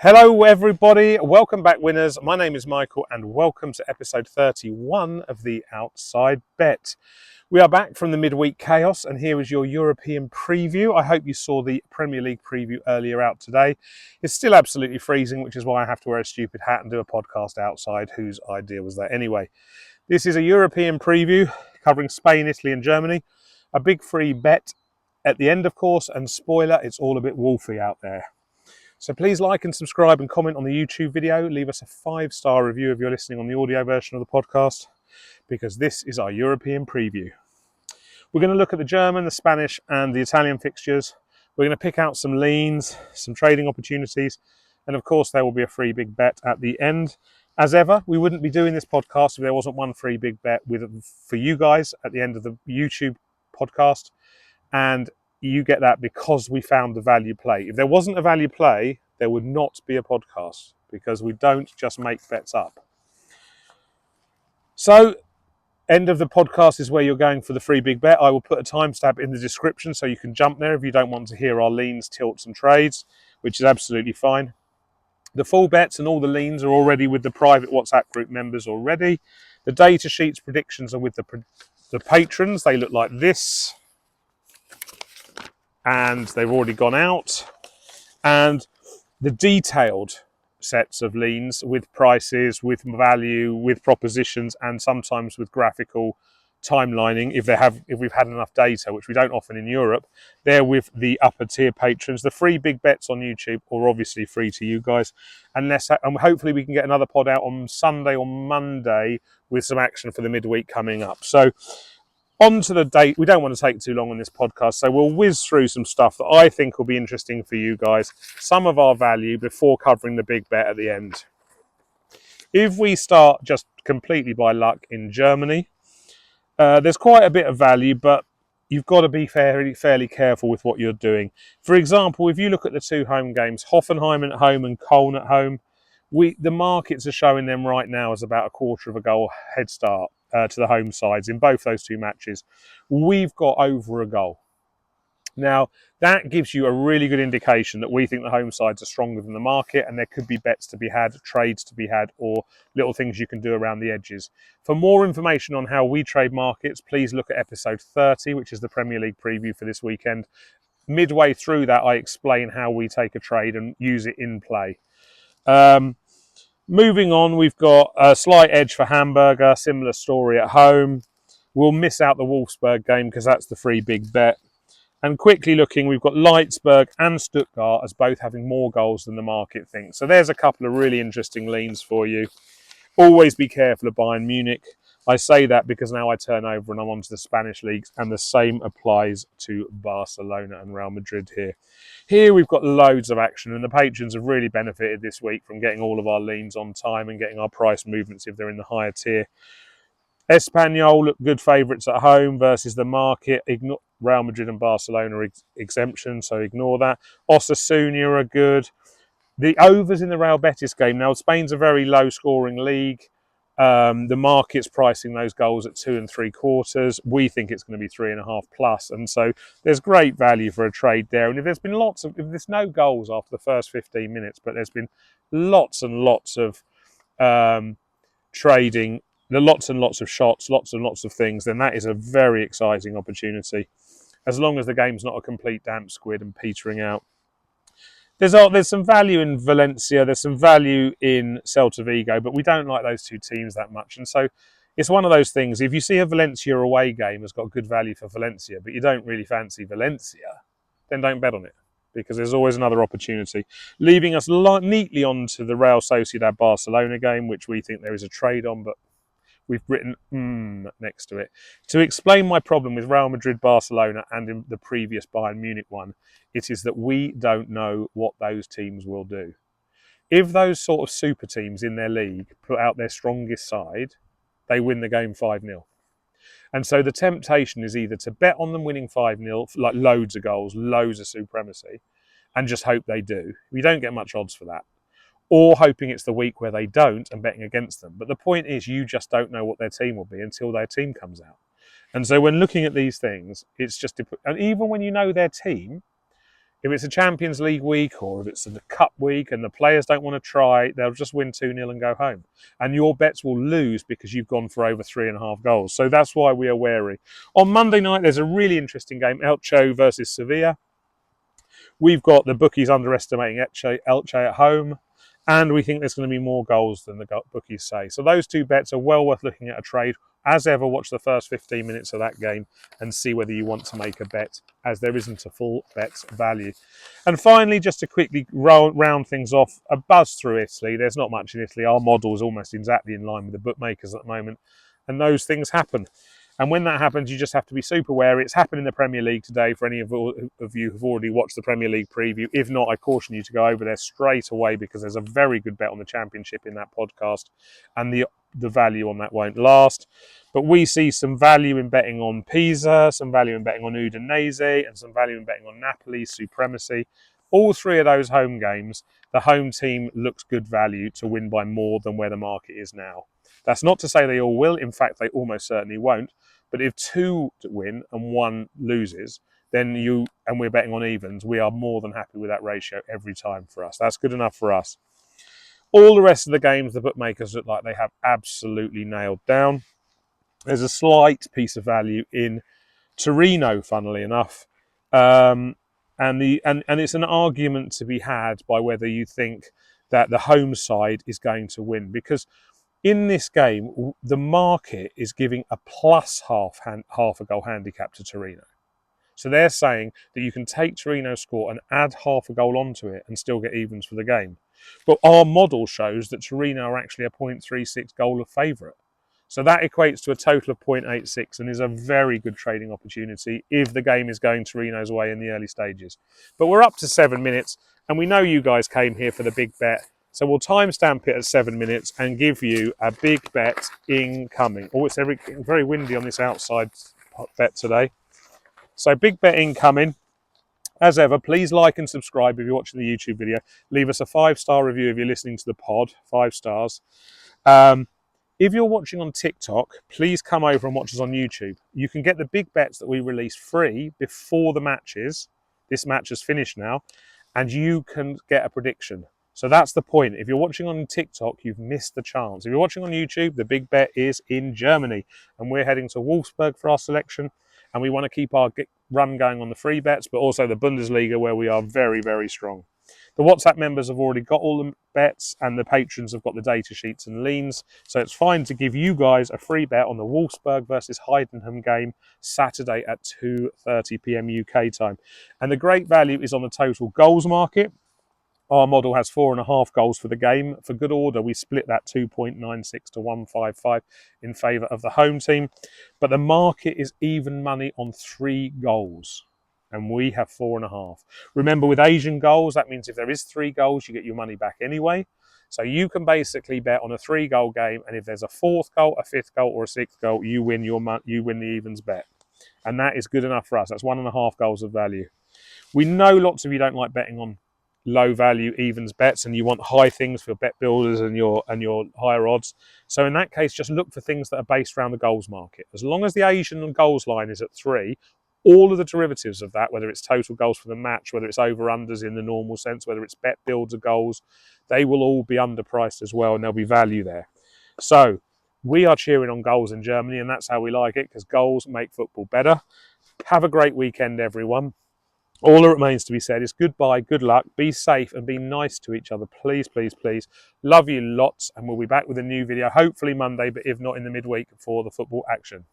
Hello everybody, welcome back winners. My name is Michael and welcome to episode 31 of the Outside Bet. We are back from the midweek chaos and here is your European preview. I hope you saw the Premier League preview earlier out today. It's still absolutely freezing, which is why I have to wear a stupid hat and do a podcast outside. Whose idea was that anyway? This is a European preview covering Spain, Italy and Germany. A big free bet at the end, of course, and spoiler, it's all a bit wolfy out there. So please like and subscribe and comment on the YouTube video. Leave us a 5-star review if you're listening on the audio version of the podcast, because this is our European preview. We're going to look at the German, the Spanish and the Italian fixtures. We're going to pick out some leans, some trading opportunities, and of course there will be a free big bet at the end. As ever, we wouldn't be doing this podcast if there wasn't one free big bet for you guys at the end of the YouTube podcast. And you get that because we found the value play. If there wasn't a value play, there would not be a podcast, because we don't just make bets up. So, end of the podcast is where you're going for the free big bet. I will put a timestamp in the description so you can jump there if you don't want to hear our leans, tilts and trades, which is absolutely fine. The full bets and all the leans are already with the private WhatsApp group members already. The data sheets, predictions are with the patrons. They look like this. And they've already gone out. And the detailed sets of leans with prices, with value, with propositions, and sometimes with graphical timelining, if we've had enough data, which we don't often in Europe, they're with the upper tier patrons. The free big bets on YouTube are obviously free to you guys, and hopefully we can get another pod out on Sunday or Monday with some action for the midweek coming up. So on to the date. We don't want to take too long on this podcast, so we'll whiz through some stuff that I think will be interesting for you guys, some of our value, before covering the big bet at the end. If we start just completely by luck in Germany, there's quite a bit of value, but you've got to be fairly careful with what you're doing. For example, if you look at the two home games, Hoffenheim at home and Köln at home, the markets are showing them right now as about a quarter of a goal head start to the home sides in both those two matches. We've got over a goal. Now, that gives you a really good indication that we think the home sides are stronger than the market, and there could be bets to be had, trades to be had, or little things you can do around the edges. For more information on how we trade markets, please look at episode 30, which is the Premier League preview for this weekend. Midway through that, I explain how we take a trade and use it in play. Moving on, we've got a slight edge for Hamburger, similar story at home. We'll miss out the Wolfsburg game because that's the free big bet. And quickly looking, we've got Leipzig and Stuttgart as both having more goals than the market thinks. So there's a couple of really interesting leans for you. Always be careful of Bayern Munich. I say that because now I turn over and I'm onto the Spanish leagues, and the same applies to Barcelona and Real Madrid here. Here we've got loads of action, and the patrons have really benefited this week from getting all of our leans on time and getting our price movements if they're in the higher tier. Espanyol look good favourites at home versus the market. Real Madrid and Barcelona exemption, so ignore that. Osasuna are good. The overs in the Real Betis game. Now, Spain's a very low-scoring league. The market's pricing those goals at 2 3/4. We think it's going to be 3.5 plus, and so there's great value for a trade there. And if there's no goals after the first 15 minutes, but there's been lots and lots of trading, lots and lots of shots, lots and lots of things, then that is a very exciting opportunity, as long as the game's not a complete damp squid and petering out. There's some value in Valencia, there's some value in Celta Vigo, but we don't like those two teams that much. And so it's one of those things, if you see a Valencia away game has got good value for Valencia, but you don't really fancy Valencia, then don't bet on it, because there's always another opportunity. Leaving us neatly onto the Real Sociedad Barcelona game, which we think there is a trade on, but we've written next to it. To explain my problem with Real Madrid, Barcelona, and in the previous Bayern Munich one, it is that we don't know what those teams will do. If those sort of super teams in their league put out their strongest side, they win the game 5-0. And so the temptation is either to bet on them winning 5-0, like loads of goals, loads of supremacy, and just hope they do. We don't get much odds for that. Or hoping it's the week where they don't and betting against them. But the point is, you just don't know what their team will be until their team comes out. And so when looking at these things, it's just, and even when you know their team, If it's a Champions League week or if it's a cup week and the players don't want to try, they'll just win 2-0 and go home. And your bets will lose because you've gone for over 3.5 goals. So that's why we are wary. On Monday night, there's a really interesting game, Elche versus Sevilla. We've got the bookies underestimating Elche at home, and we think there's going to be more goals than the bookies say. So those two bets are well worth looking at a trade. As ever, watch the first 15 minutes of that game and see whether you want to make a bet, as there isn't a full bet value. And finally, just to quickly round things off, a buzz through Italy. There's not much in Italy. Our model is almost exactly in line with the bookmakers at the moment, and those things happen. And when that happens, you just have to be super wary. It's happened in the Premier League today for any of you who've already watched the Premier League preview. If not, I caution you to go over there straight away because there's a very good bet on the Championship in that podcast and the value on that won't last. But we see some value in betting on Pisa, some value in betting on Udinese, and some value in betting on Napoli's supremacy. All three of those home games, the home team looks good value to win by more than where the market is now. That's not to say they all will. In fact, they almost certainly won't. But if two win and one loses, then and we're betting on evens, we are more than happy with that ratio every time for us. That's good enough for us. All the rest of the games, the bookmakers look like they have absolutely nailed down. There's a slight piece of value in Torino, funnily enough. And it's an argument to be had by whether you think that the home side is going to win. Because in this game, the market is giving a plus half a goal handicap to Torino. So they're saying that you can take Torino's score and add half a goal onto it and still get evens for the game. But our model shows that Torino are actually a 0.36 goal of favourite. So that equates to a total of 0.86 and is a very good trading opportunity if the game is going Torino's way in the early stages. But we're up to 7 minutes and we know you guys came here for the big bet. So we'll timestamp it at 7 minutes and give you a big bet incoming. Oh, it's very windy on this outside bet today. So big bet incoming. As ever, please like and subscribe if you're watching the YouTube video. Leave us a 5-star review if you're listening to the pod, 5 stars. If you're watching on TikTok, please come over and watch us on YouTube. You can get the big bets that we release free before the matches. This match is finished now, and you can get a prediction. So that's the point. If you're watching on TikTok, you've missed the chance. If you're watching on YouTube, the big bet is in Germany, and we're heading to Wolfsburg for our selection, and we want to keep our run going on the free bets, but also the Bundesliga, where we are very, very strong. The WhatsApp members have already got all the bets and the patrons have got the data sheets and leans. So it's fine to give you guys a free bet on the Wolfsburg versus Heidenheim game Saturday at 2:30 p.m. UK time. And the great value is on the total goals market. Our model has 4.5 goals for the game. For good order, we split that 2.96 to 155 in favour of the home team. But the market is even money on 3 goals. And we have 4.5. Remember, with Asian goals, that means if there is 3 goals, you get your money back anyway. So you can basically bet on a 3-goal game, and if there's a 4th goal, a 5th goal, or a 6th goal, you win the evens bet. And that is good enough for us. That's 1.5 goals of value. We know lots of you don't like betting on low value evens bets, and you want high things for bet builders and your higher odds. So in that case, just look for things that are based around the goals market. As long as the Asian goals line is at 3, all of the derivatives of that, whether it's total goals for the match, whether it's over-unders in the normal sense, whether it's bet builder goals, they will all be underpriced as well, and there'll be value there. So we are cheering on goals in Germany, and that's how we like it, because goals make football better. Have a great weekend, everyone. All that remains to be said is goodbye, good luck, be safe, and be nice to each other. Please, please, please. Love you lots, and we'll be back with a new video, hopefully Monday, but if not in the midweek for the football action.